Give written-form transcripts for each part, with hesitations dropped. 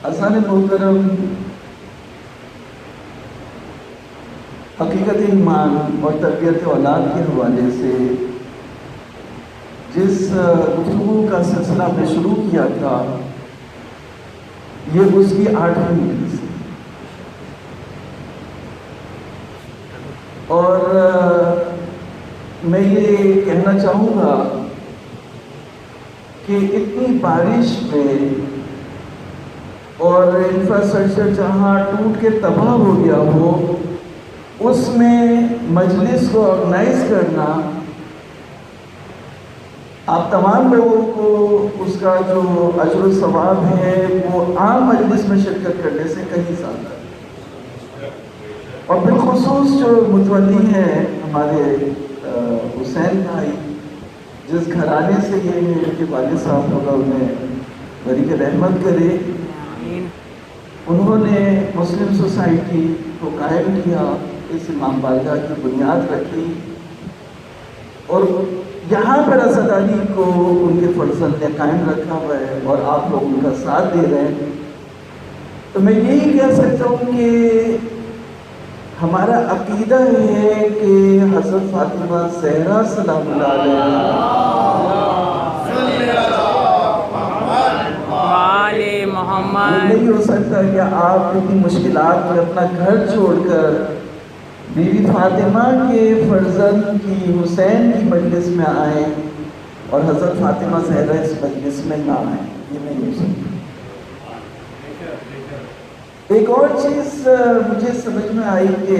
اذان محترم، حقیقت ایمان اور تربیت اولاد کے حوالے سے جس گفتگو کا سلسلہ میں شروع کیا تھا، یہ اس کی 8ویں مجلس ہے۔ اور میں یہ کہنا چاہوں گا کہ اتنی بارش میں اور انفراسٹرکچر جہاں ٹوٹ کے تباہ ہو گیا ہو، اس میں مجلس کو آرگنائز کرنا، آپ تمام لوگوں کو اس کا جو اجر و ثواب ہے وہ عام مجلس میں شرکت کرنے سے کہیں زیادہ ہے۔ اور بالخصوص جو متولی ہیں ہمارے حسین بھائی، جس گھرانے سے یہ ان کے والد صاحب ہوگا، انہیں بریک رحمت کرے، انہوں نے مسلم سوسائٹی کو قائم کیا، اس امام بارگاہ کی بنیاد رکھی، اور یہاں پر عزاداری کو ان کے فرزند نے قائم رکھا ہوا ہے، اور آپ لوگ ان کا ساتھ دے رہے ہیں۔ تو میں یہی کہہ سکتا ہوں کہ ہمارا عقیدہ ہے کہ حضرت فاطمہ زہرا سلام اللہ علیہا، نہیں ہو سکتا کہ آپ اتنی مشکلات میں اپنا گھر چھوڑ کر بیوی فاطمہ کے فرزند کی حسین کی مجلس میں آئیں اور حضرت فاطمہ زہرا اس مجلس میں نہ آئیں، یہ نہیں ہو سکتا۔ ایک اور چیز مجھے سمجھ میں آئی کہ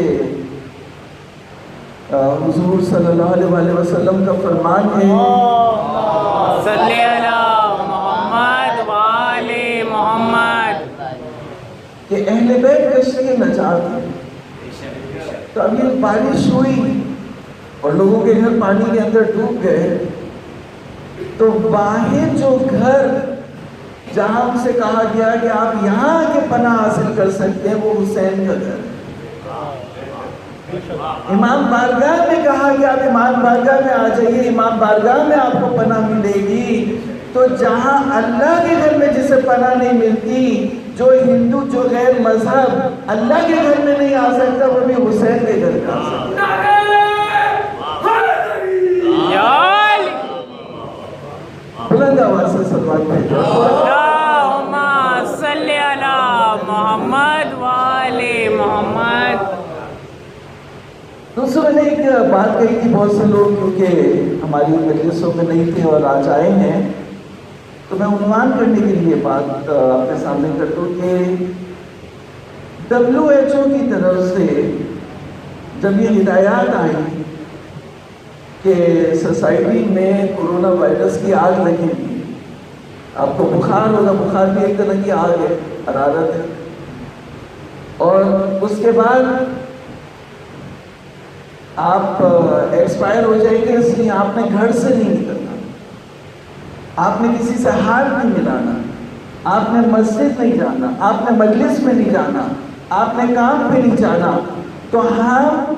حضور صلی اللہ علیہ وسلم کا فرمان ہے صلی اللہ محمد وآل محمد کہ اہل بیت کشتی نجات ہے۔ تو اب یہ بارش ہوئی اور لوگوں کے گھر پانی کے اندر ڈوب گئے، تو باہر جو گھر جہاں ان سے کہا گیا کہ آپ یہاں کے پناہ حاصل کر سکتے ہیں، وہ حسین کا گھر ہے۔ امام بارگاہ میں کہا کہ آپ امام بارگاہ میں آ جائیے، امام بارگاہ میں آپ کو پناہ ملے گی۔ تو جہاں اللہ کے گھر میں جسے پناہ نہیں ملتی، جو ہندو، جو غیر مذہب اللہ کے گھر میں نہیں آ سکتا، وہ بھی حسین کے گھر میں آ سکتا۔ بلند آواز سے صلوات بھیجو، اللہم صلی علی محمد وآل محمد۔ دوسروں نے ایک بات کہی تھی، بہت سے لوگ کیونکہ ہماری مجلسوں میں نہیں تھے اور آج آئے ہیں، تو میں عنوان کرنے کے لیے بات آپ کے سامنے کر دوں کہ WHO کی طرف سے جب یہ ہدایات آئی کہ سوسائٹی میں کورونا وائرس کی آگ لگے گی، آپ کو بخار ہوگا، بخار بھی ایک طرح کی آگ ہے، حرارت ہے، اور اس کے بعد آپ ایکسپائر ہو جائیں گے، اس لیے آپ نے گھر سے نہیں نکلنا، آپ نے کسی سے ہاتھ نہیں ملانا، آپ نے مسجد نہیں جانا، آپ نے مجلس میں نہیں جانا، آپ نے کام پہ نہیں جانا۔ تو ہم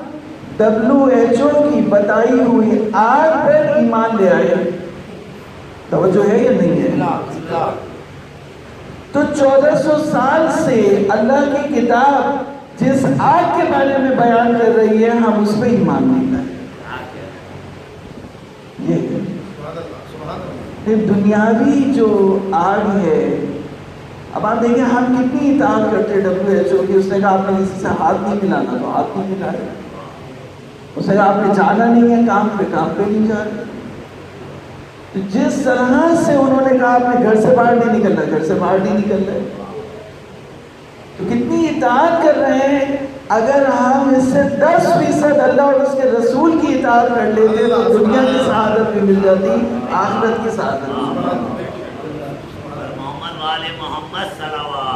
WHO کی بتائی ہوئی آگ پر ایمان لے آئے۔ توجہ ہے یا نہیں ہے؟ تو 1400 سال سے اللہ کی کتاب جس آگ کے بارے میں بیان کر رہی ہے، ہم اس پہ ایمان نہیں لائے۔ یہ پھر دنیاوی جو آگ ہے، اب آپ دیکھیں ہم کتنی اطاعت کرتے WHO کی۔ اس نے کہا آپ نے کسی سے ہاتھ نہیں ملانا، تو ہاتھ نہیں ملائے۔ اس نے کہا آپ نے جانا نہیں ہے کام پہ، کام پہ نہیں جا رہے۔ تو جس طرح سے انہوں نے کہا آپ نے گھر سے باہر نہیں نکلنا، گھر سے باہر نہیں نکل رہے۔ تو کتنی اطاعت کر رہے ہیں۔ اگر ہم اس سے 10% اللہ اور اس کے رسول کی اطاعت کر لیتے تو دنیا کی سعادت بھی مل جاتی، آخرت کی سعادت بھی مل جاتی۔ محمد والے محمد صلوات۔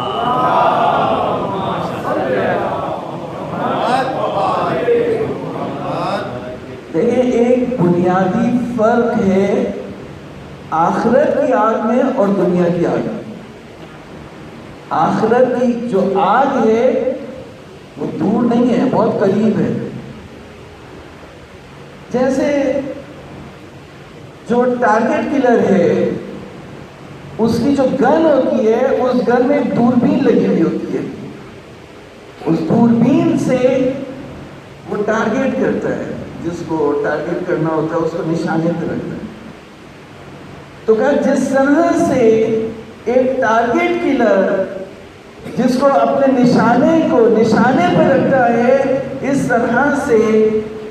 دیکھیں ایک بنیادی فرق ہے آخرت کی آگ میں اور دنیا کی آگ میں۔ آخرت کی جو آگ ہے وہ دور نہیں ہے، بہت قریب ہے۔ جیسے جو ٹارگیٹ کلر ہے اس کی جو گن ہوتی ہے اس گن میں ایک دوربین لگی ہوئی ہوتی ہے. اس دوربین سے وہ ٹارگیٹ کرتا ہے, جس کو ٹارگیٹ کرنا ہوتا ہے اس کو نشانے پہ رکھتا ہے. تو کہا جس طرح سے ایک ٹارگیٹ کلر جس کو اپنے نشانے پہ رکھتا ہے, اس طرح سے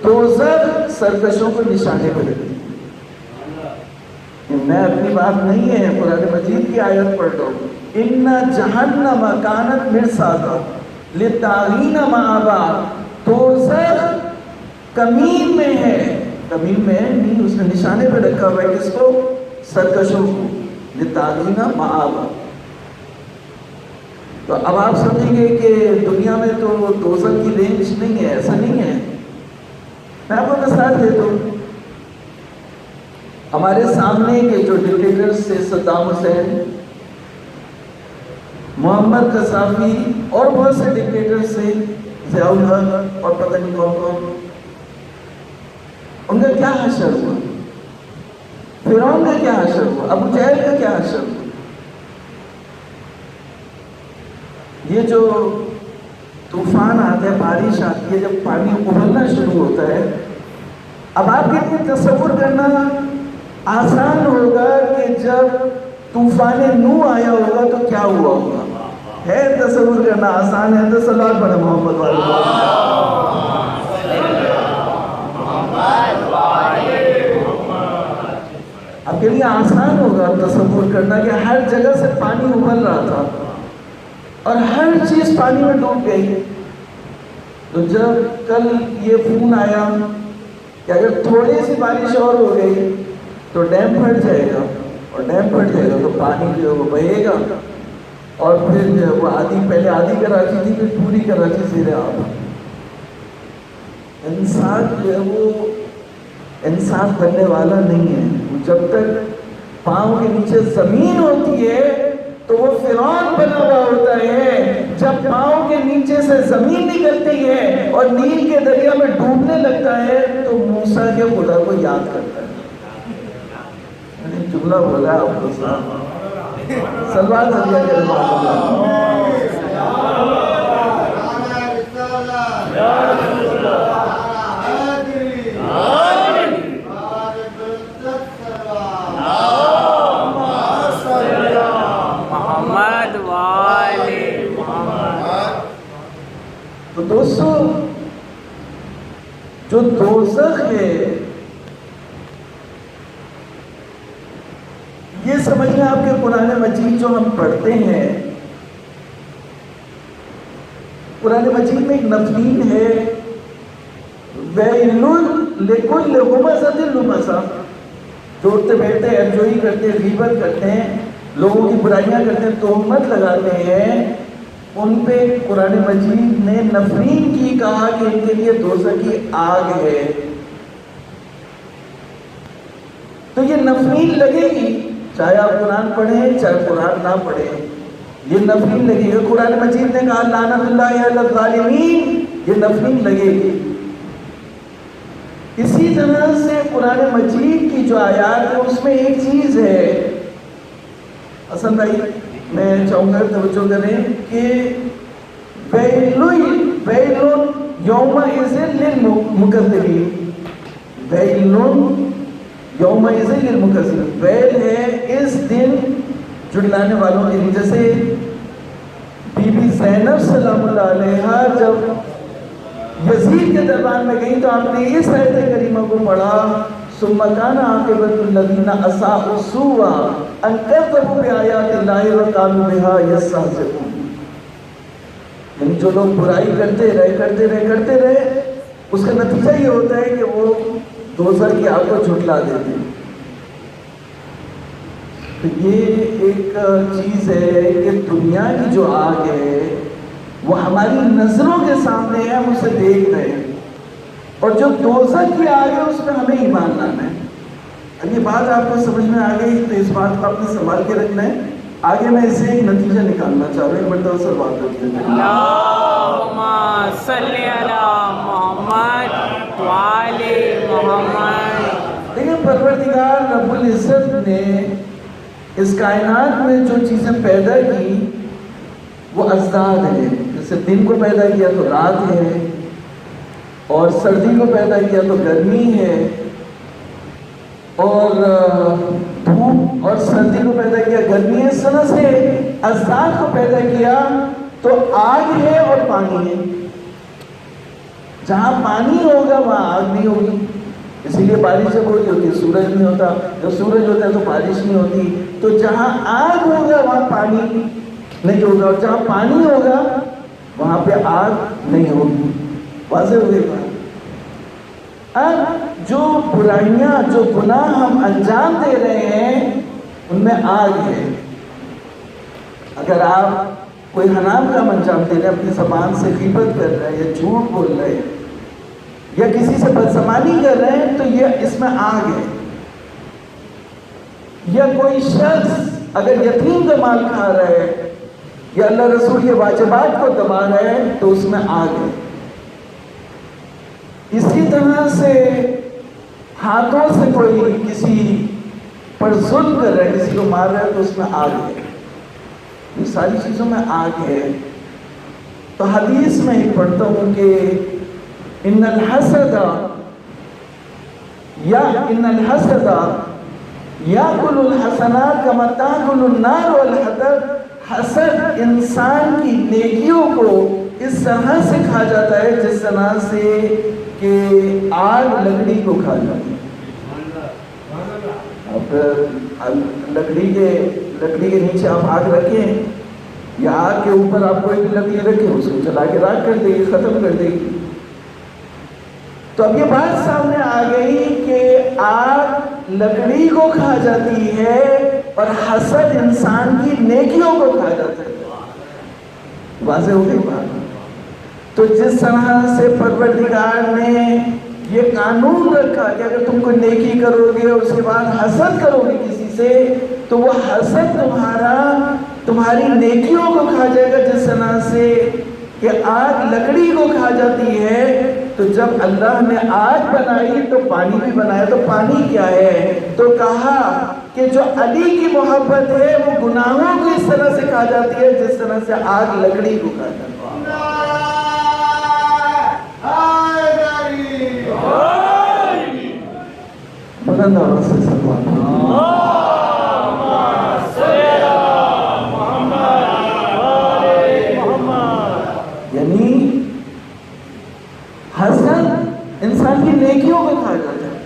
دوزخ سرکشوں کو نشانے پہ رکھتی ہے. میں اپنی بات نہیں ہے, قرآن مجید کی آیت پڑھ رہا ہوں. ان جہنم کانت مرصادا للطاغین مآبا. دوزخ کمین میں ہے, کمین میں نہیں, اس نے نشانے پہ رکھا ہوا ہے کس کو؟ سرکشوں کو. للطاغین مآبا. تو اب آپ سمجھیں گے کہ دنیا میں تو دوزخ کی رینج نہیں ہے, ایسا نہیں ہے. میں آپ کو مثال دیتا ہوں. ہمارے سامنے کے جو ڈکٹیٹرز تھے, صدام حسین, محمد قذافی اور بہت سے ڈکٹیٹرز تھے, ضیاء الحق اور پتہ نہیں کون کون, ان کا کیا حشر ہوا؟ فرعون کا کیا حشر ہوا؟ ابو جہل کا کیا حشر ہوا؟ یہ جو طوفان آتے ہیں, بارش آتی ہے, جب پانی ابلنا شروع ہوتا ہے, اب آپ کے لیے تصور کرنا آسان ہوگا کہ جب طوفان نوح آیا ہوگا تو کیا ہوا ہوگا. ہے تصور کرنا آسان ہے؟ تو صلوات پڑھیں محمد والے. اب کے لیے آسان ہوگا تصور کرنا کہ ہر جگہ سے پانی ابل رہا تھا اور ہر چیز پانی میں ڈوب گئی. تو جب کل یہ فون آیا کہ اگر تھوڑی سی بارش اور ہو گئی تو ڈیم پھٹ جائے گا, اور ڈیم پھٹ جائے گا تو پانی جو ہے وہ بہے گا, اور پھر جو ہے وہ پہلے آدھی کراچی تھی, پھر پوری کراچی زیر آب. انسان جو ہے وہ انسان بننے والا نہیں ہے. جب تک پاؤں کے نیچے زمین ہوتی ہے تو وہ فرعون بنا ہوا ہوتا ہے. جب پاؤں کے نیچے سے زمین نکلتی ہے اور نیل کے دریا میں ڈوبنے لگتا ہے تو موسیٰ کے خدا کو یاد کرتا ہے. جملہ بولا ہے آپ کو سلوات علیہ کے محمد والے محمد. تو دوستو جو دوزخ ہے یہ سمجھ لیں آپ کے قرآن مجید جو ہم پڑھتے ہیں, قرآن مجید میں ایک نفرین ہے, وَيْلٌ لِكُلِّ ہُمَزَةٍ لُمَزَةٍ. جو اٹھتے بیٹھتے ہیں, انجوئی کرتے ہیں, غیبت کرتے ہیں, لوگوں کی برائیاں کرتے ہیں, تہمت لگاتے ہیں, ان پہ قرآن مجید نے نفرین کی کہا کہ ان کے لیے دوزخ کی آگ ہے. تو یہ نفرین لگے گی, چاہے آپ قرآن پڑھیں چاہے قرآن نہ پڑھیں, یہ نفرین لگے گی. قرآن مجید نے کہا لعنت اللہ علی الظالمین, یہ نفرین لگے گی. اسی طرح سے قرآن مجید کی جو آیات ہے اس میں ایک چیز ہے, حسن بھائی میں چاہوں گا توجہ کریں کہ وَيْلٌ يَوْمَئِذٍ لِلْمُكَذِّبِينَ. وَيْلٌ یومئذ للمکذبین, ویل ہے اس دن جھٹلانے والوں کے لیے. جیسے بی بی زینب سلام اللہ علیہا جب یزید کے دربار میں گئی تو آپ نے اس آیت کریمہ کو پڑھا, ثم كان عاقبة الذين اساءوا السوء ان كذبوا بآيات الله وكانوا بها يستهزئون. یعنی جو لوگ برائی کرتے رہے اس کا نتیجہ یہ ہوتا ہے کہ وہ دوزخ کی آگ کو جھٹلا دیتے ہیں. تو یہ ایک چیز ہے کہ دنیا کی جو آگ ہے وہ ہماری نظروں کے سامنے ہے, ہم اسے دیکھ رہے ہیں, اور جو دوزخ کی آگ ہے اس میں ہمیں ایمان لانا ہے. اب یہ بات آپ کو سمجھ میں آ گئی تو اس بات کو آپ نے سنبھال کے رکھنا ہے. آگے میں اسے ایک نتیجہ نکالنا چاہ رہا ہوں, ایک مرتبہ سے بات کرتے ہیں. اللہم صلی علی محمد وعلی محمد. لیکن پروردگار رب العزت نے اس کائنات میں جو چیزیں پیدا کی وہ ازداد ہے. جیسے دن کو پیدا کیا تو رات ہے, اور سردی کو پیدا کیا تو گرمی ہے, اور دھوپ اور سردی کو پیدا کیا گرمی ہے. اس طرح سے ازداد کو پیدا کیا تو آگ ہے اور پانی ہے. جہاں پانی ہوگا وہاں آگ نہیں ہوگی, اسی لیے بارش جب ہوتی ہے سورج نہیں ہوتا, جب سورج ہوتا ہے تو بارش نہیں ہوتی. تو جہاں آگ ہوگا وہاں پانی نہیں ہوگا, اور جہاں پانی ہوگا وہاں پہ آگ نہیں ہوگی. واضح ہو گئی بات. اب جو برائیاں, جو گناہ ہم انجام دے رہے ہیں ان میں آگ ہے. اگر آپ کوئی حرام کام انجام دے رہے ہیں, اپنی زبان سے غیبت کر رہے ہیں یا جھوٹ بول رہے ہیں یا کسی سے بدزبانی کر رہے ہیں, تو یہ اس میں آگ ہے. یا کوئی شخص اگر یتیم کا مال کھا رہا ہے یا اللہ رسول کے واجبات کو دبا رہا ہے تو اس میں آگ ہے. اسی طرح سے ہاتھوں سے کوئی کسی پر ظلم کر رہا ہے, کسی کو مار رہا ہے تو اس میں آگ ہے. یہ ساری چیزوں میں آگ ہے. تو حدیث میں ہی پڑھتا ہوں کہ ان الحسد یاکل الحسنات کما تاکل النار والحطب. حسد انسان کی نیکیوں کو اس طرح سے کھا جاتا ہے جس طرح سے کہ آگ لکڑی کو کھا جاتی ہے. اب لکڑی کے نیچے آپ آگ رکھیں یا آگ کے اوپر آپ کوئی بھی لکڑی رکھیں, اس کو جلا کے راکھ کر دے گی, ختم کر دے گی. تو اب یہ بات سامنے آ گئی کہ آگ لکڑی کو کھا جاتی ہے اور حسد انسان کی نیکیوں کو کھا جاتا ہے. واضح ہو گئی بات. تو جس طرح سے پروردگار نے یہ قانون رکھا کہ اگر تم کوئی نیکی کرو گے اور اس کے بعد حسد کرو گے کسی سے تو وہ حسد تمہاری نیکیوں کو کھا جائے گا, جس طرح سے کہ آگ لکڑی کو کھا جاتی ہے. تو جب اللہ نے آگ بنائی تو پانی بھی بنایا. تو پانی کیا ہے؟ تو کہا کہ جو علی کی محبت ہے وہ گناہوں کو اس طرح سے کھا جاتی ہے جس طرح سے آگ لکڑی کو کھا جاتی ہے. بلند آواز سے سلام. یعنی حسد انسان کی نیکیوں کو کھا جاتا ہے.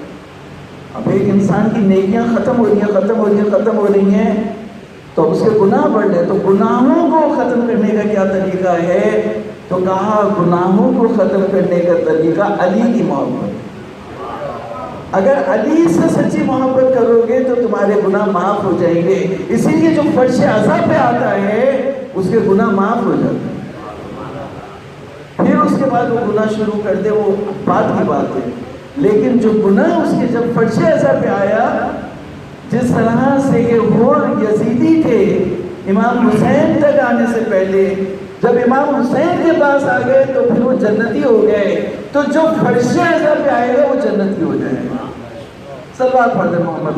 اب ایک انسان کی نیکیاں ختم ہو رہی ہیں تو اب اس کے گناہ بڑھ رہے. تو گناہوں کو ختم کرنے کا کیا طریقہ ہے؟ تو کہا گناہوں کو ختم کرنے کا طریقہ علی کی محبت. اگر علی سے سچی محبت کرو گے تو تمہارے گناہ معاف ہو جائیں گے. اسی لیے جو فرش عذاب پہ آتا ہے اس کے گناہ معاف ہو جاتے ہیں. پھر اس کے بعد وہ گناہ شروع کر دے وہ بات کی بات ہے. لیکن جو گناہ اس کے جب فرش عذاب پہ آیا, جس طرح سے کہ وہ یزیدی تھے امام حسین تک آنے سے پہلے, جب امام حسین کے پاس آ گئے تو پھر وہ جنتی ہو گئے. تو جو فرش عذاب پہ آئے گا وہ جنتی ہو جائے گا. صلوات پڑھ دیں محمد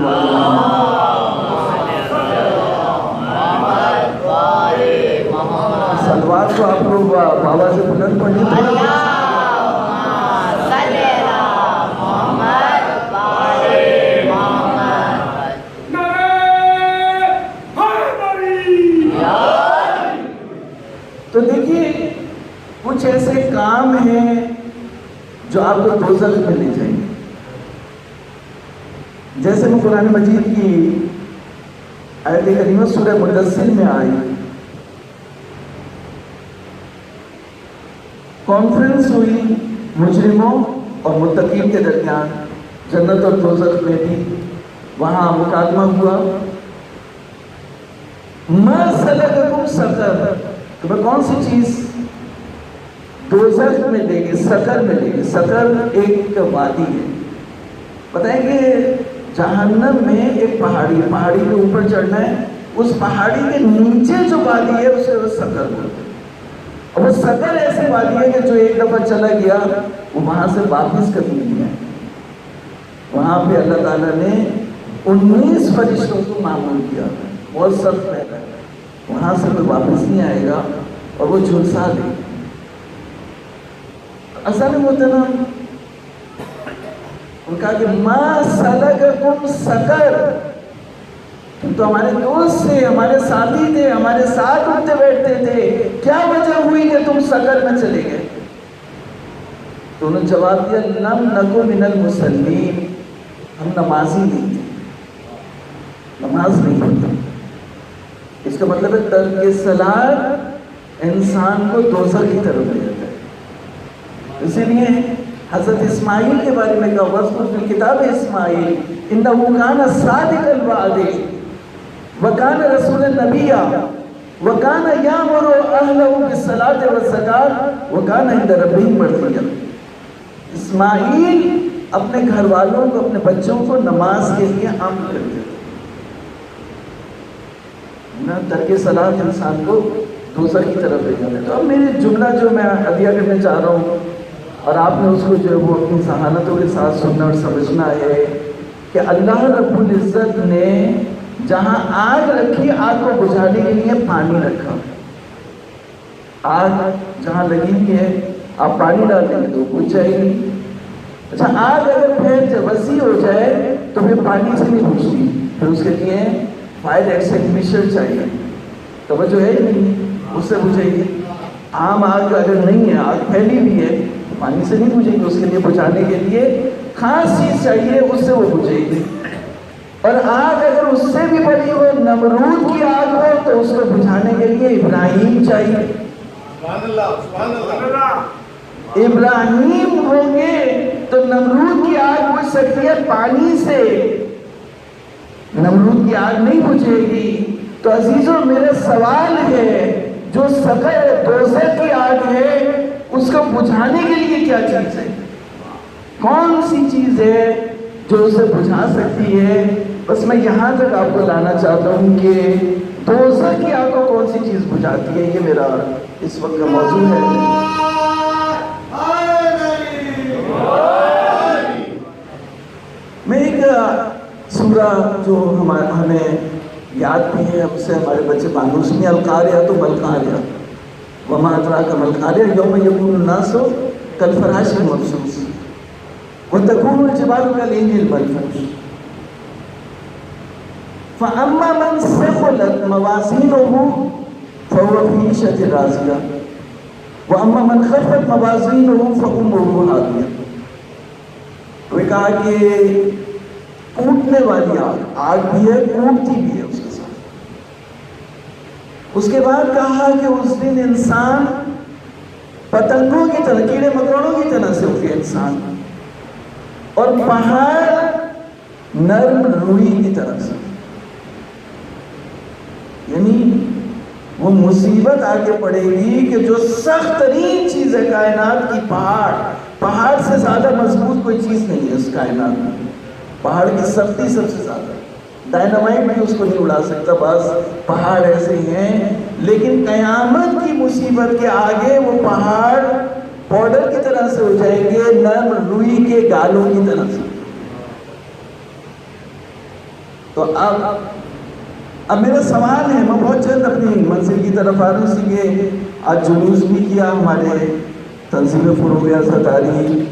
صلوات کو آپ لوگ بابا سے بلند پڑھنی پڑے. تو دیکھیے کچھ ایسے کام ہیں جو آپ کو دوزخ میں لے جائیں گے. جیسے میں قرآن مجید کی آیت کریمہ سورہ مدثر میں آئی, کانفرنس ہوئی مجرموں اور متقین کے درمیان, جنت اور دوزخ میں بھی وہاں مکالمہ ہوا. ما سلککم سقر, تمہیں کون سی چیز دوزخ میں لے گے, سقر میں لے گے. سقر ایک وادی ہے. بتائیں کہ جہنم میں ایک پہاڑی کے اوپر چڑھنا ہے, اس پہاڑی کے نیچے جو وادی ہے اسے وہ سقر بولتے ہیں. اور وہ سقر ایسی وادی ہے کہ جو ایک دفعہ چلا گیا وہ وہاں سے واپس کبھی نہیں آئے. وہاں پہ اللہ تعالیٰ نے 19 فرشتوں کو معمول کیا، بہت سخت ہے، وہاں سے کوئی واپس نہیں آئے گا اور وہ جھلسا دے گا۔ اصل محترم ان کا کہ ما سلککم سقر، تم تو ہمارے دوست تھے، ہمارے ساتھی تھے، ہمارے ساتھ اٹھتے بیٹھتے تھے، کیا وجہ ہوئی کہ تم سقر میں چلے گئے؟ تو انہوں نے جواب دیا لم نکو من المصلین، ہم نمازی نہیں تھے، نماز نہیں پڑھتے۔ اس کا مطلب ہے ترک صلاۃ انسان کو دوزخ کی طرف لے جاتا ہے۔ اسی لیے حضرت اسماعیل کے بارے میں کہا وذکر فی الکتاب اسماعیل انہ کان صادق الوعد وکان رسول نبیا وکان یامر اہلہ بالصلاۃ والزکاۃ وکان عند ربہ مرضیہ۔ اسماعیل اپنے گھر والوں کو، اپنے بچوں کو نماز کے لیے امر کرتے تھے۔ ترک صلاۃ انسان کو دوزخ کی طرف لے جاتا ہے۔ تو اب میری جملہ جو میں عطیہ کرنے چاہ رہا ہوں اور آپ نے اس کو جو ہے وہ اپنی ذہانتوں کے ساتھ سننا اور سمجھنا ہے کہ اللہ رب العزت نے جہاں آگ رکھی، آگ کو بجھانے کے لیے پانی رکھا۔ آگ جہاں لگی ہوئی ہے آپ پانی ڈالیں گے تو بجھ جائے گی۔ اچھا آگ اگر پھیل جائے، وسیع ہو جائے تو پھر پانی سے نہیں بجھتی، پھر اس کے لیے فائر ایکسٹنگوشر چاہیے، توجہ ہے نہیں، اس سے بجھے گی۔ عام آگ اگر نہیں ہے، آگ پھیلی بھی ہے، پانی سے نہیں بجھے گی، اس کے لیے بجھانے کے لیے خاص چیز چاہیے، اس سے وہ بجھے گی۔ اور آگ اگر اس سے بھی بڑی ہو، نمرود کی آگ ہو، تو اس کو بجھانے کے لیے ابراہیم چاہیے۔ سبحان اللہ، سبحان اللہ۔ ابراہیم ہوں گے تو نمرود کی آگ بجھ سکتی ہے پانی سے، نمرود کی آگ نہیں بجھے گی۔ تو عزیزوں میرا سوال ہے، جو سقر دوزخ کی آگ ہے اس کو بجھانے کے لیے کیا چیز ہے؟ کون سی چیز ہے جو اسے بجھا سکتی ہے؟ بس میں یہاں تک آپ کو لانا چاہتا ہوں کہ دوزخ کی آگ کو کون سی چیز بجھاتی ہے، یہ میرا اس وقت کا موضوع ہے۔ میں ایک سورہ جو ہمیں یاد بھی ہے، ہم سے ہمارے بچے مانوس میں القاریہ تو ملقاریہ وما ادراک ملقاریہ یوم یکون الناس کالفراش المبثوث وتکون الجبال کالعہن المنفوش فاما من ثقلت موازینہ فهو فی عیشۃ راضیہ واما من خفت موازینہ فامہ ہاویہ۔ تو یہ کہا کہ کوٹنے والی آگ بھی ہے، کوٹتی بھی ہے اس کے ساتھ۔ اس کے بعد کہا کہ اس دن انسان پتنگوں کی طرح، کیڑے مکوڑوں کی طرح سے ہوگے انسان، اور پہاڑ نرم روئی کی طرح سے، یعنی وہ مصیبت آگے پڑے گی کہ جو سخت ترین چیز ہے کائنات کی، پہاڑ سے زیادہ مضبوط کوئی چیز نہیں ہے اس کائنات میں۔ پہاڑ کی سختی سب سے زیادہ، ڈائنامائٹ بھی اس کو نہیں اڑا سکتا، بعض پہاڑ ایسے ہیں۔ لیکن قیامت کی مصیبت کے آگے وہ پہاڑ پاؤڈر کی طرح سے ہو جائیں گے، نرم روئی کے گالوں کی طرح سے۔ تو اب میرا سوال ہے، میں بہت جلد اپنی منزل کی طرف آ رہا ہوں، اس لیے آج جلوس بھی کیا ہمارے تنظیم فروغ ازاداری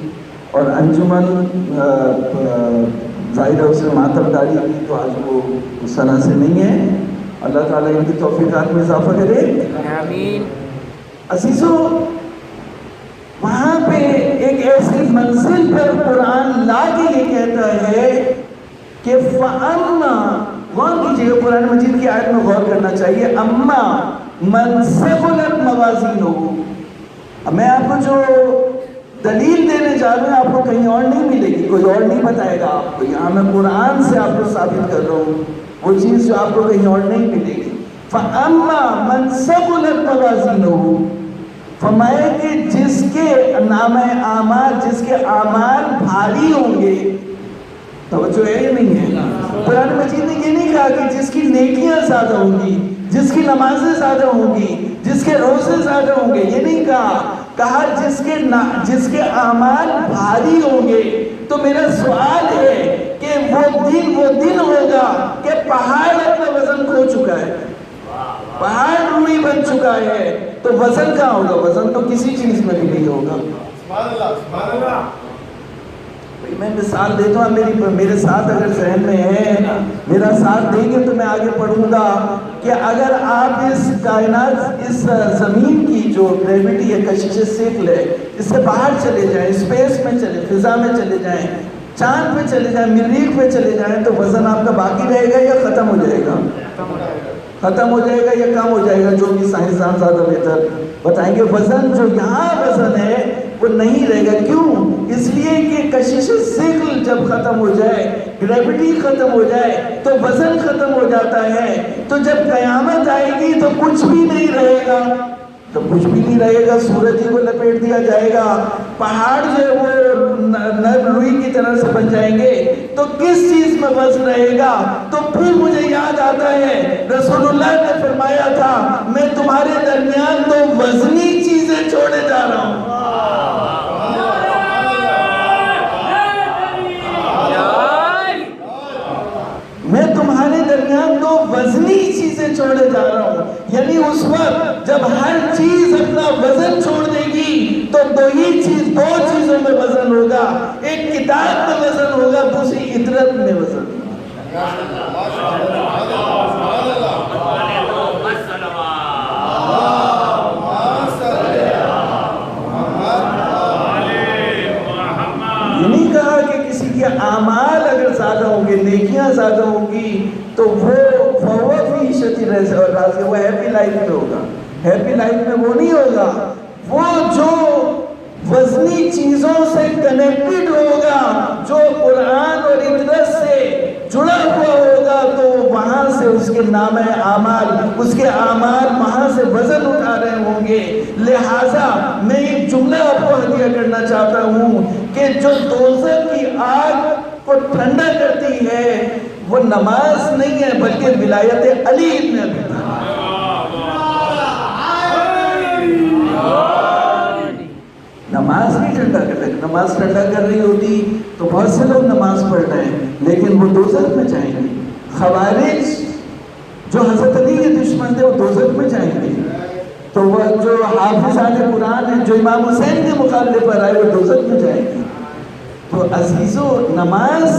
اور انجمن ظاہر اس میں ماتمداری کی، تو آج وہ اس طرح سے نہیں ہے۔ اللہ تعالیٰ ان کی توفیقات میں اضافہ کرے، آمین۔ عزیزوں وہاں پہ ایک ایسی منزل پر قرآن لا کے یہ کہتا ہے کہ فَأَمَّا، غور کیجئے گا قرآن مجید کی آیت میں غور کرنا چاہیے، اما من ثقلت موازینہ۔ اب میں آپ کو جو دلیل دینے جا رہا ہوں آپ کو کہیں اور نہیں ملے گی، کوئی اور نہیں بتائے گا آپ کو، یہاں میں قرآن سے آپ کو ثابت کر رہا ہوں وہ چیز جو آپ کو کہیں اور نہیں ملے گی۔ فَأَمَّا مَنْ ثَقُلَتْ مَوَازِينُهُ، فرمایا کہ جس کے نامہ اعمال، جس کے اعمال بھاری ہوں گے، توجہ ہے یا نہیں ہے؟ قرآن مجید نے یہ نہیں کہا کہ جس کی نیکیاں زیادہ ہوں گی، جس کی نمازیں زیادہ ہوں گی، جس کے روزے زیادہ ہوں گے، یہ نہیں کہا جس کے اعمال بھاری ہوں گے، تو میرا سوال ہے کہ وہ دن ہوگا کہ پہاڑ اپنا وزن کھو چکا ہے، پہاڑ روئی بن چکا ہے، تو وزن کہاں ہوگا؟ وزن تو کسی چیز میں بھی نہیں ہوگا۔ سبحان اللہ، سبحان اللہ۔ میں مثال دیتا ہوں، میرے ساتھ اگر ذہن میں ہے، میرا ساتھ دیں گے تو میں آگے پڑھوں گا کہ اگر آپ اس کائنات، اس زمین کی جو گریویٹی ہے، کشش ثقل ہے، اس سے باہر چلے جائیں، اسپیس میں چلے، فضا میں چلے جائیں، چاند پہ چلے جائیں، مریخ پہ چلے جائیں، تو وزن آپ کا باقی رہے گا یا ختم ہو جائے گا؟ ختم ہو جائے گا یا کم ہو جائے گا؟ جو بھی سائنسدان زیادہ بہتر بتائیں گے۔ وزن جو یہاں وزن ہے وہ نہیں رہے گا۔ کیوں؟ اس لیے کہ کشش ثقل جب ختم ہو جائے، گریویٹی ختم ہو جائے تو وزن ختم ہو جاتا ہے۔ تو جب قیامت آئے گی تو کچھ بھی نہیں رہے گا، تو کچھ بھی نہیں رہے گا، سورج ہی کو لپیٹ دیا جائے گا، پہاڑ جو ہے وہ نر روئی کی طرح سے بن جائیں گے، تو کس چیز میں وزن رہے گا؟ تو پھر مجھے یاد آتا ہے رسول اللہ نے فرمایا تھا میں تمہارے درمیان تو وزنی چیزیں چھوڑے جا رہا ہوں۔ میں تمہارے درمیان دو وزنی چیزیں چھوڑے جا رہا ہوں، یعنی اس وقت جب ہر چیز اپنا وزن چھوڑ دے گی تو دو چیزوں میں وزن ہوگا، ایک کتاب میں وزن ہوگا، دوسری عطرت میں وزن ہوگا۔ یہ نہیں کہا کہ کسی کے اعمال اگر زیادہ ہوں گے، نیکیاں زیادہ ہوں گی تو وہ فی عیشت راضیہ، وہ ہیپی لائف میں ہوگا۔ ہیپی لائف میں وہ نہیں ہوگا، وہ جو وزنی چیزوں سے کنیکٹڈ ہوگا، جو قرآن اور عطرت سے جڑا ہوا ہوگا، تو وہاں سے اس کے نامہ اعمال، اس کے اعمال وہاں سے وزن اٹھا رہے ہوں گے۔ لہٰذا میں ایک جملہ آپ کو ہدیہ کرنا چاہتا ہوں کہ جو دوزخ کی آگ کو ٹھنڈا کرتی ہے وہ نماز نہیں ہے بلکہ ولایت علی ابن ابی طالب۔ نماز نہیں ٹھنڈا کر رہی، نماز ٹھنڈا کر رہی ہوتی تو بہت سے لوگ نماز پڑھ رہے ہیں لیکن وہ دوزخ میں جائیں گے۔ خوارج جو حضرت علی کے دشمن تھے وہ دوزخ میں جائیں گے، تو وہ جو حافظان قرآن ہیں جو امام حسین کے مقابلے پر آئے وہ دوزخ میں جائیں گے۔ تو عزیزو، نماز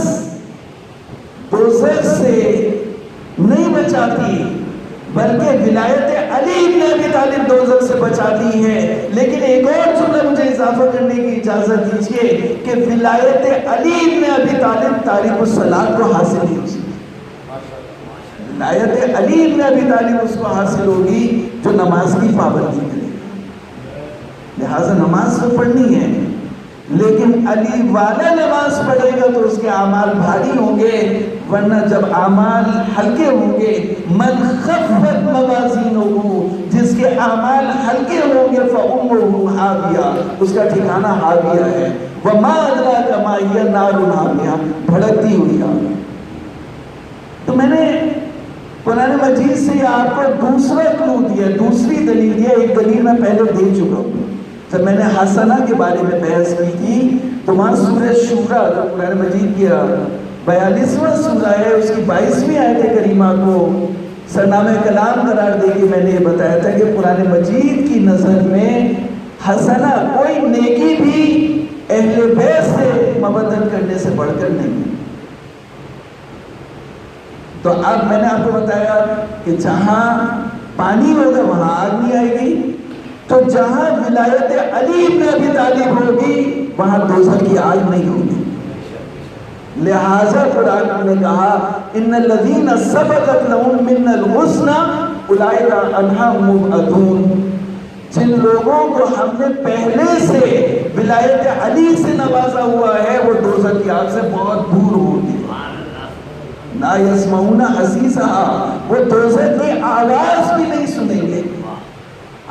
دوزخ سے نہیں بچاتی بلکہ ولایت علی ابن ابی طالب دوزخ سے بچاتی ہے۔ لیکن ایک اور جملہ مجھے اضافہ کرنے کی اجازت دیجیے کہ ولایت علی ابن ابی طالب تارک الصلاۃ کو حاصل نہیں ہو سکتی۔ ولایت علی ابن ابی طالب اس کو حاصل ہوگی جو نماز کی پابندی کرے گا۔ لہٰذا نماز تو پڑھنی ہے، لیکن علی والا نماز پڑھے گا تو اس کے اعمال بھاری ہوں گے، ورنہ جب اعمال ہلکے ہوں گے، من خفت موازینہ، جس کے اعمال ہلکے ہوں گے فأمہ ہاویہ، اس کا ٹھکانہ ہاویہ ہے۔ وما ادراک ما ہی نار حامیہ، بھڑکتی ہوئی آگ۔ تو میں نے قرآن مجید سے آپ کو دوسرا کلو دیا، دوسری دلیل دیا۔ ایک دلیل میں پہلے دے چکا ہوں جب میں نے حسنہ کے بارے میں بحث کی تھی، تو وہاں سورہ شورہ جو قرآن مجید کی 42واں سورہ ہے، اس کی 22ویں آیت کریمہ کو سرنامہ کلام قرار دے کے میں نے یہ بتایا تھا کہ قرآن مجید کی نظر میں حسنہ کوئی نیکی بھی اہل بیت سے مبدل کرنے سے بڑھ کر نہیں۔ تو اب میں نے آپ کو بتایا کہ جہاں پانی ہوگا وہاں آگ نہیں آئے گی، تو جہاں ولایت علی ابن ابی طالب ہوگی وہاں دوزخ کی آگ نہیں ہوگی۔ لہٰذا قرآن نے کہا ان الذین سبقت لهم منا الحسنی اولئک عنہا مبعدون، جن لوگوں کو ہم نے پہلے سے ولایت علی سے نوازا ہوا ہے وہ دوزخ کی آگ سے بہت دور ہوگی۔ لا یسمعون حسیسہا، وہ دوزخ کی آواز بھی نہیں سنیں گے۔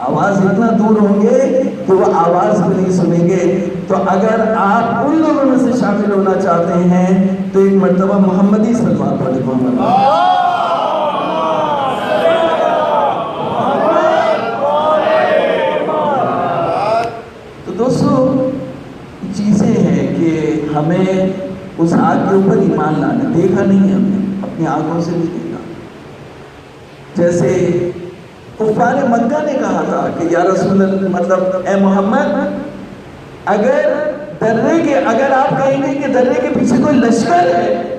آواز اتنا دور ہوں گے کہ وہ آواز بھی نہیں سنیں گے۔ تو اگر آپ ان لوگوں میں سے شامل ہونا چاہتے ہیں تو ایک مرتبہ محمدی صلوات پڑھیں۔ تو دوستو چیزیں ہیں کہ ہمیں ایمان لانا، دیکھا نہیں ہے ہم نے، اپنی آنکھوں سے نہیں دیکھا. جیسے کفار مکہ نے کہا تھا کہ یا رسول اللہ، مطلب اے محمد، اگر آپ کہیں گے کہ درے کے پیچھے کوئی لشکر ہے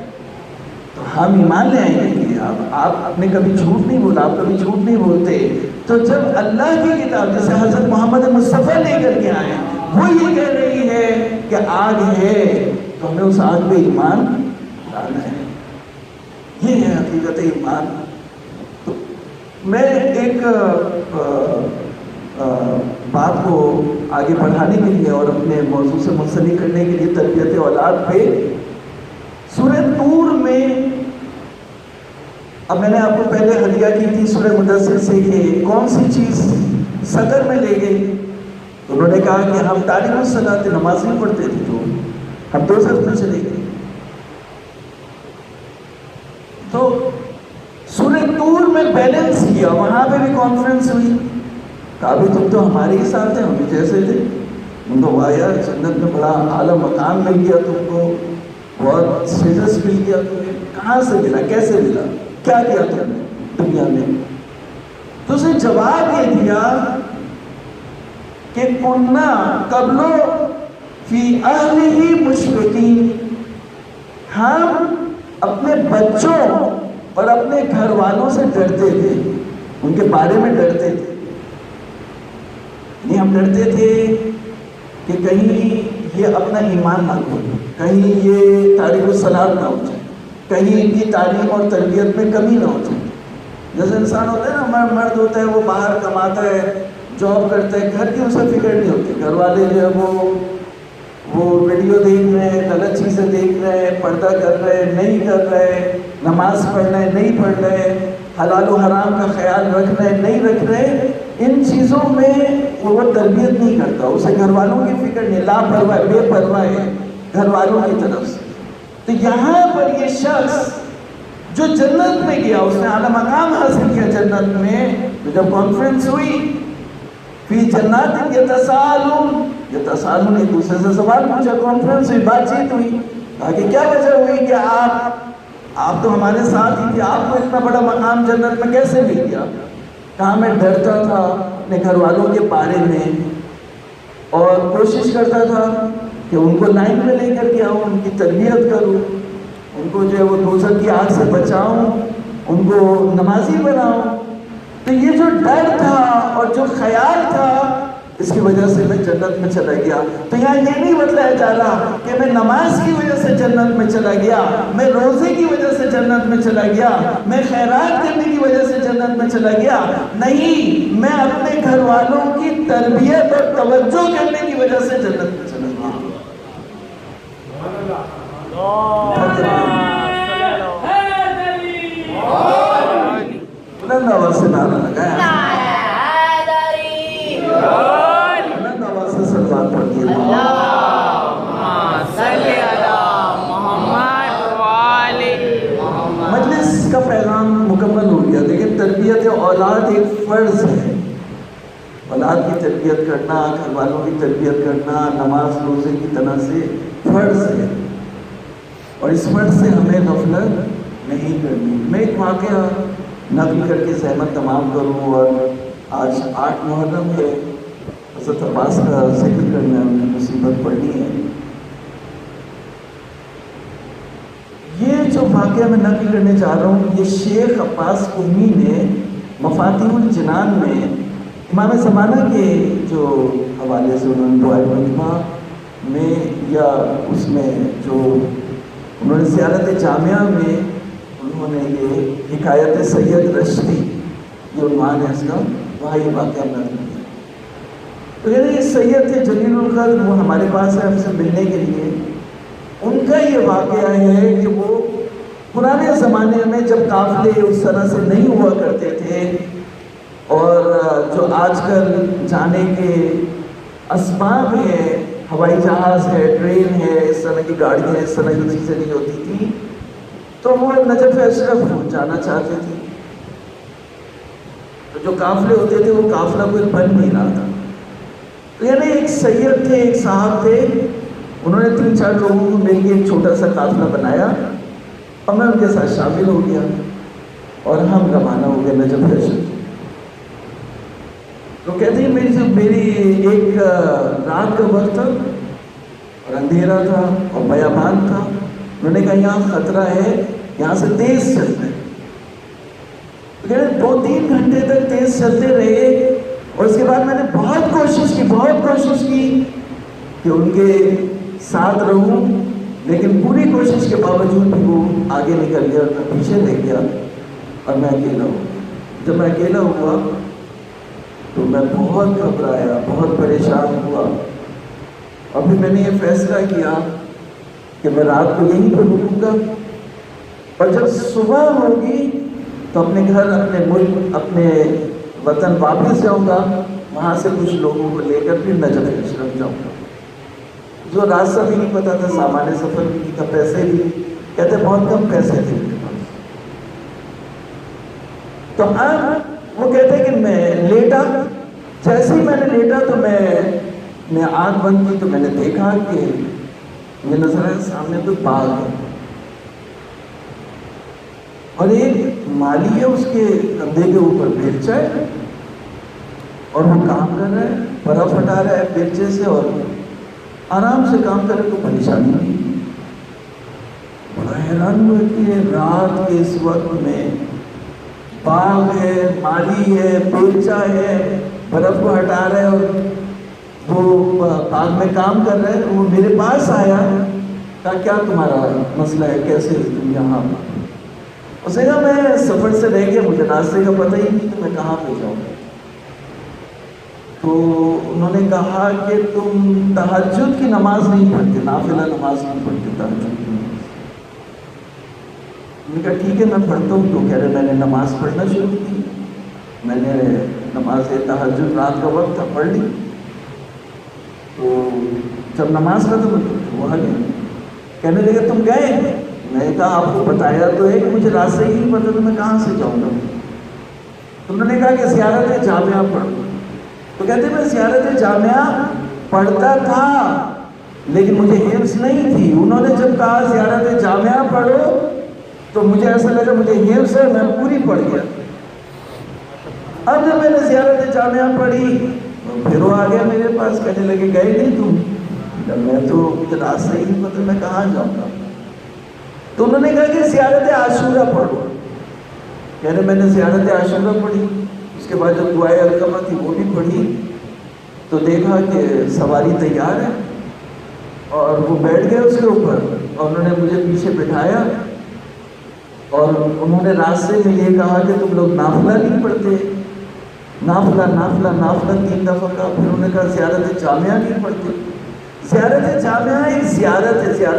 تو ہم ایمان لے آئیں گے کہ آپ نے کبھی جھوٹ نہیں بولا، آپ کبھی جھوٹ نہیں بولتے. تو جب اللہ کی کتاب جیسے حضرت محمد مصطفیٰ لے کر کے آئے، وہ یہ کہہ رہی ہے کہ آگ ہے، تو ہمیں اس آگ پہ ایمان لانا ہے. یہ ہے حقیقت ایمان. تو میں ایک بات کو آگے بڑھانے کے لیے اور اپنے موضوع سے منسلک کرنے کے لیے تربیت اولاد پہ سورہ طور میں، اب میں نے آپ کو پہلے ہدیہ کی تھی سورہ مدثر سے کہ کون سی چیز صدر میں لے گئی. انہوں نے کہا کہ ہم تارک الصلاۃ، نماز نہیں پڑھتے تھے تو ہم دوزخ میں چلے گئے. تو سورہ طور میں بیلنس کیا، وہاں پہ بھی کانفرنس ہوئی. کہا بھی تم تو ہمارے ہی ساتھ ہیں، ہم بھی جیسے تھے. ان کو واہ یار جنت میں بڑا اعلیٰ مقام مل گیا، تم کو بہت اسٹیٹس مل گیا. تمہیں کہاں سے ملا، کیسے ملا، کیا کیا تم نے دنیا میں؟ تو اسے جواب یہ دیا کہ کننا قبلو فی اہلہ مشفقین، ہم اپنے بچوں اور اپنے گھر والوں سے ڈرتے تھے، ان کے بارے میں ڈرتے تھے. نہیں، ہم ڈرتے تھے کہ کہیں یہ اپنا ایمان نہ کھولے، کہیں یہ تارک الصلاۃ نہ ہو جائے، کہیں ان کی تعلیم اور تربیت میں کمی نہ ہو جائے. جیسے انسان ہوتا ہے نا، مرد ہوتا ہے وہ باہر کماتا ہے، جاب کرتا ہے، گھر کی اسے فکر نہیں ہوتی. گھر والے جو ہے وہ ویڈیو دیکھ رہے ہیں، غلط چیزیں دیکھ رہے ہیں، پردہ کر رہے ہیں، نہیں کر رہے، نماز پڑھ رہے ہیں، نہیں پڑھ رہے، حلال و حرام کا خیال رکھ رہے ہیں، نہیں رکھ رہے. ان چیزوں میں وہ تربیت نہیں کرتا، اسے گھر والوں کی فکر نہیں، لاپرواہ، بے پرواہ ہے گھر والوں کی طرف سے. تو یہاں پر یہ شخص جو جنت میں گیا، اس نے اعلیٰ مقام حاصل کیا جنت میں. تو جب کانفرنس ہوئی، فی جنات یتساءلون، ایک دوسرے سے سوال پوچھا، کانفرنس ہوئی، بات چیت ہوئی. کہا کہ کیا وجہ ہوئی کہ آپ تو ہمارے ساتھ ہی تھے، آپ کو اتنا بڑا مقام جنت میں کیسے مل گیا؟ کہاں میں ڈرتا تھا اپنے گھر والوں کے بارے میں اور کوشش کرتا تھا کہ ان کو لائن میں لے کر کے آؤں، ان کی تربیت کروں، ان کو جو ہے وہ دوزخ کی آگ سے بچاؤں، ان کو نمازی بناؤں. تو یہ جو ڈر تھا اور جو خیال تھا، اس کی وجہ سے میں جنت میں چلا گیا. تو یہاں یہ نہیں بتلایا جا رہا کہ میں نماز کی وجہ سے جنت میں چلا گیا، میں روزے کی وجہ سے جنت میں چلا گیا، میں خیرات کرنے کی وجہ سے جنت میں چلا گیا. نہیں، میں اپنے گھر والوں کی تربیت اور توجہ کرنے کی وجہ سے جنت میں چلا گیا. بلند آواز سے نعرہ لگایا، بلند آواز سے صلوات پڑھیے. مجلس کا پیغام مکمل ہو گیا. لیکن تربیت اولاد ایک فرض ہے. اولاد کی تربیت کرنا، گھر والوں کی تربیت کرنا، نماز روزے کی طرح سے فرض ہے، اور اس فرض سے ہمیں غفلت نہیں کرنی. میں ایک واقعہ نقل کر کے زحمت تمام کروں. اور آج 8 محرم ہے، حضرت عباس کا ذکر کرنا ہے، انہیں مصیبت پڑھنی ہے. یہ جو واقعہ میں نقل کرنے جا رہا ہوں، یہ شیخ عباس قمی نے مفاتیح الجنان میں امام زمانہ کے جو حوالے سے انہوں نے دعائے مجمع میں یا اس میں جو انہوں نے زیارت جامعہ میں انہوں نے یہ حکایت سید رشدی، یہ عنوان ہے اس کا، وہاں یہ واقعہ نقل کیا. تو یہ سید تھے جلیل القدر، وہ ہمارے پاس ہے ہم سے ملنے کے لیے. ان کا یہ واقعہ ہے کہ وہ پرانے زمانے میں جب قافلے اس طرح سے نہیں ہوا کرتے تھے، اور جو آج کل جانے کے اسباب ہیں، ہوائی جہاز ہے، ٹرین ہے، اس طرح کی گاڑیاں، اس طرح کی چیزیں نہیں ہوتی تھی، تو وہ نجف اشرف جانا چاہتے تھے. تو جو قافلے ہوتے تھے وہ قافلہ کوئی بن نہیں رہا تھا. تو یعنی ایک سید تھے، ایک صاحب تھے، انہوں نے 3-4 لوگوں کو مل کے ایک چھوٹا سا قافلہ بنایا. اور میں ان کے ساتھ شامل ہو گیا اور ہم روانہ ہو گئے نجف فیشن۔ تو کہتے ہیں میری ایک رات کا وقت تھا اور اندھیرا تھا اور بیابان تھا۔ انہوں نے کہا یہاں خطرہ ہے، یہاں سے تیز چلتے ہیں۔ 2-3 گھنٹے تک تیز چلتے رہے اور اس کے بعد میں نے بہت کوشش کی کہ ان کے ساتھ رہوں، لیکن پوری کوشش کے باوجود بھی وہ آگے نکل گیا اور میں پیچھے رہ گیا اور میں اکیلا ہوا۔ جب میں اکیلا ہوا تو میں بہت گھبرایا، بہت پریشان ہوا، اور پھر میں نے یہ فیصلہ کیا کہ میں رات کو یہیں پہ رکوں گا اور جب صبح ہوگی تو اپنے گھر، اپنے ملک، اپنے وطن واپس جاؤں گا، وہاں سے کچھ لوگوں کو لے کر پھر نجف اشرف جاؤں گا۔ جو راستہ بھی نہیں پتا تھا، سامان سفر بھی نہیں تھا، پیسے بھی کہتے بہت کم پیسے تھے میرے پاس۔ تو اب وہ کہتے کہ میں لیٹا، جیسے ہی میں نے لیٹا تو میں آنکھ بند کی تو میں نے دیکھا کہ یہ نظر ہے سامنے تو باغ ہے اور ایک مالی ہے، اس کے کندھے کے اوپر بیلچا ہے اور وہ کام کر رہا ہے، برف ہٹا رہا ہے بیلچے سے اور آرام سے کام کرے، تو پریشانی نہیں۔ بڑا حیران ہوا کہ رات کے اس وقت میں باغ ہے، مالی ہے، بیلچا ہے، برف کو ہٹا رہا ہے اور وہ باغ میں کام کر رہا ہے۔ وہ میرے پاس آیا، کہا کیا تمہارا مسئلہ ہے، کیسے تم یہاں؟ اس نے کہا میں سفر سے رہ گیا، مجھے راستے کا پتہ ہی نہیں کہ میں کہاں پہ جاؤں۔ تو انہوں نے کہا کہ تم تہجد کی نماز نہیں پڑھتے، نافلہ نماز نہیں پڑھتے، تہجد کی نماز۔ میں نے کہا ٹھیک ہے میں پڑھتا ہوں۔ تو کہہ رہے میں نے نماز پڑھنا شروع کی، میں نے نماز تہجد رات کا وقت تھا پڑھ لی۔ تو جب نماز ختم ہوئی تو وہ آ گئے، کہنے لگے تم گئے؟ میں نے کہا آپ کو بتایا تو ہے کہ مجھے راستہ ہی نہیں پتا تو میں کہاں سے جاؤں گا۔ تو انہوں نے کہا کہ زیارت جامعہ پڑھو۔ تو کہتے میں زیارت جامعہ پڑھتا تھا لیکن مجھے حفظ نہیں تھی۔ انہوں نے جب کہا زیارت جامعہ پڑھو تو مجھے ایسا لگا مجھے حفظ ہے، میں پوری پڑھ گیا۔ اب جب میں نے زیارت جامعہ پڑھی تو پھر وہ آ گیا میرے پاس، کہنے لگے گئے نہیں تم؟ میں تو مجھے راستہ ہی نہیں پتا میں کہاں جاؤں گا۔ تو انہوں نے کہا کہ زیارت عاشورہ پڑھو۔ کہہ رہے میں نے زیارت عاشورہ پڑھی، اس کے بعد جب دعائے القمہ تھی وہ بھی پڑھی، تو دیکھا کہ سواری تیار ہے اور وہ بیٹھ گئے اس کے اوپر اور انہوں نے مجھے پیچھے بٹھایا اور انہوں نے راستے میں یہ کہا کہ تم لوگ نافلہ نہیں پڑھتے، نافلہ نافلہ نافلہ 3 دفعہ کہا۔ پھر انہوں نے کہا زیارت جامعہ نہیں پڑھتے۔ زیارت جامعہ ایک زیارت ہے، زیارت